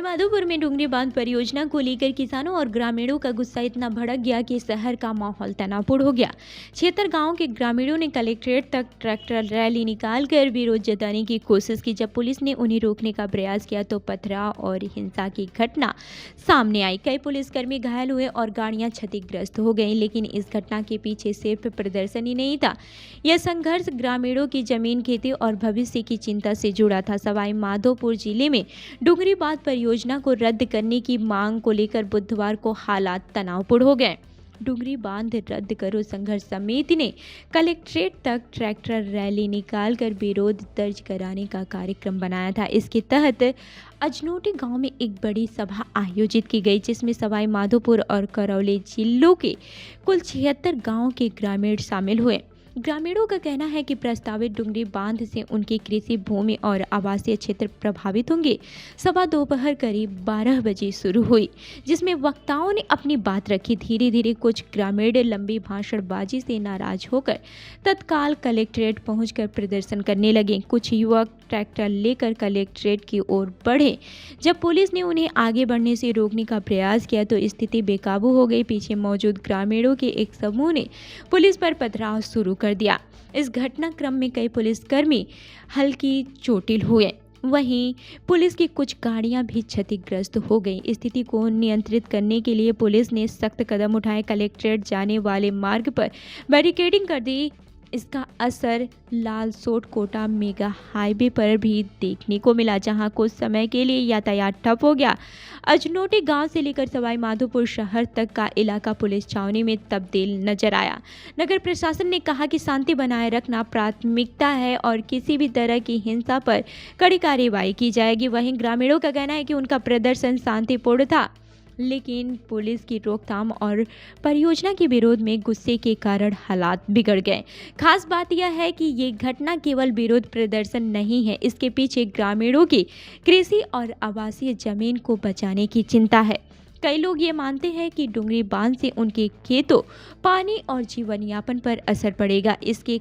माधोपुर में डुंगरी बांध परियोजना को लेकर किसानों और ग्रामीणों का गुस्सा इतना भड़क गया कि शहर का माहौल तनावपूर्ण हो गया। क्षेत्र गांव के ग्रामीणों ने कलेक्ट्रेट तक ट्रैक्टर रैली निकालकर विरोध जताने की कोशिश की। जब पुलिस ने उन्हें रोकने का प्रयास किया तो पथराव और हिंसा की घटना सामने आई। कई पुलिसकर्मी घायल हुए और गाड़ियां क्षतिग्रस्त हो गईं। लेकिन इस घटना के पीछे सिर्फ प्रदर्शन ही नहीं था, यह संघर्ष ग्रामीणों की जमीन, खेती और भविष्य की चिंता से जुड़ा था। सवाई माधोपुर जिले में डुंगरी बांध परियोजना को रद्द करने की मांग को लेकर बुधवार को हालात तनावपूर्ण हो गए। डुंगरी बांध रद्द करो संघर्ष समिति ने कलेक्ट्रेट तक ट्रैक्टर रैली निकालकर विरोध दर्ज कराने का कार्यक्रम बनाया था। इसके तहत अजनोटी गांव में एक बड़ी सभा आयोजित की गई, जिसमें सवाई माधोपुर और करौली जिलों के कुल 76 गांव के ग्रामीण शामिल हुए। ग्रामीणों का कहना है कि प्रस्तावित डुंगरी बांध से उनकी कृषि भूमि और आवासीय क्षेत्र प्रभावित होंगे। सभा दोपहर करीब 12 बजे शुरू हुई, जिसमें वक्ताओं ने अपनी बात रखी। धीरे धीरे कुछ ग्रामीण लंबी भाषणबाजी से नाराज होकर तत्काल कलेक्ट्रेट पहुंचकर प्रदर्शन करने लगे। कुछ युवक ट्रैक्टर लेकर कलेक्ट्रेट की ओर बढ़े। जब पुलिस ने उन्हें आगे बढ़ने से रोकने का प्रयास किया तो स्थिति बेकाबू हो गई। पीछे मौजूद ग्रामीणों के एक समूह ने पुलिस पर पथराव शुरू कर दिया। इस घटनाक्रम में कई पुलिसकर्मी हल्की चोटिल हुए। वहीं पुलिस की कुछ गाड़ियां भी क्षतिग्रस्त हो गईं। स्थिति को नियंत्रित करने के लिए पुलिस ने सख्त कदम उठाए। कलेक्ट्रेट जाने वाले मार्ग पर बैरिकेडिंग कर दी। इसका असर लालसोट कोटा मेगा हाईवे पर भी देखने को मिला, जहां कुछ समय के लिए यातायात ठप हो गया। अजनोटी गांव से लेकर सवाई माधोपुर शहर तक का इलाका पुलिस छावनी में तब्दील नजर आया। नगर प्रशासन ने कहा कि शांति बनाए रखना प्राथमिकता है और किसी भी तरह की हिंसा पर कड़ी कार्रवाई की जाएगी। वहीं ग्रामीणों का कहना है कि उनका प्रदर्शन शांतिपूर्ण था, लेकिन पुलिस की रोकथाम और परियोजना के विरोध में गुस्से के कारण हालात बिगड़ गए। खास बात यह है कि ये घटना केवल विरोध प्रदर्शन नहीं है, इसके पीछे ग्रामीणों की कृषि और आवासीय जमीन को बचाने की चिंता है। कई लोग ये मानते हैं कि डुंगरी बांध से उनके खेतों, पानी और जीवन यापन पर असर पड़ेगा। इसके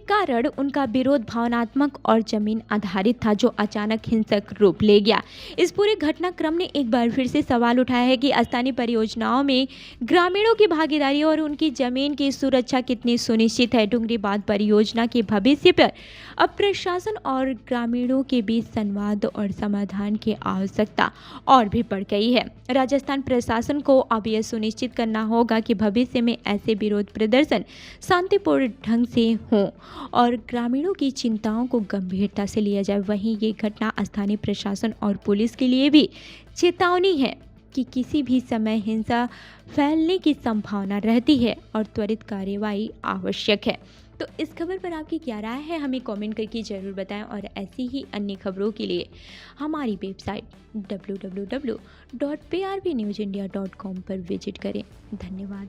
कारण उनका विरोध भावनात्मक और जमीन आधारित था, जो अचानक हिंसक रूप ले गया। इस पूरे घटनाक्रम ने एक बार फिर से सवाल उठाया है कि स्थानीय परियोजनाओं में ग्रामीणों की भागीदारी और उनकी जमीन की सुरक्षा कितनी सुनिश्चित है। डुंगरी बांध परियोजना के भविष्य पर अब प्रशासन और ग्रामीणों के बीच संवाद और समाधान की आवश्यकता और भी बढ़ गई है। राजस्थान प्रशासन को अब यह सुनिश्चित करना होगा कि भविष्य में ऐसे विरोध प्रदर्शन शांतिपूर्ण ढंग से हों और ग्रामीणों की चिंताओं को गंभीरता से लिया जाए। वहीं ये घटना स्थानीय प्रशासन और पुलिस के लिए भी चेतावनी है कि किसी भी समय हिंसा फैलने की संभावना रहती है और त्वरित कार्रवाई आवश्यक है। तो इस खबर पर आपकी क्या राय है, हमें कमेंट करके ज़रूर बताएं और ऐसी ही अन्य खबरों के लिए हमारी वेबसाइट www.prvnewsindia.com पर विजिट करें। धन्यवाद।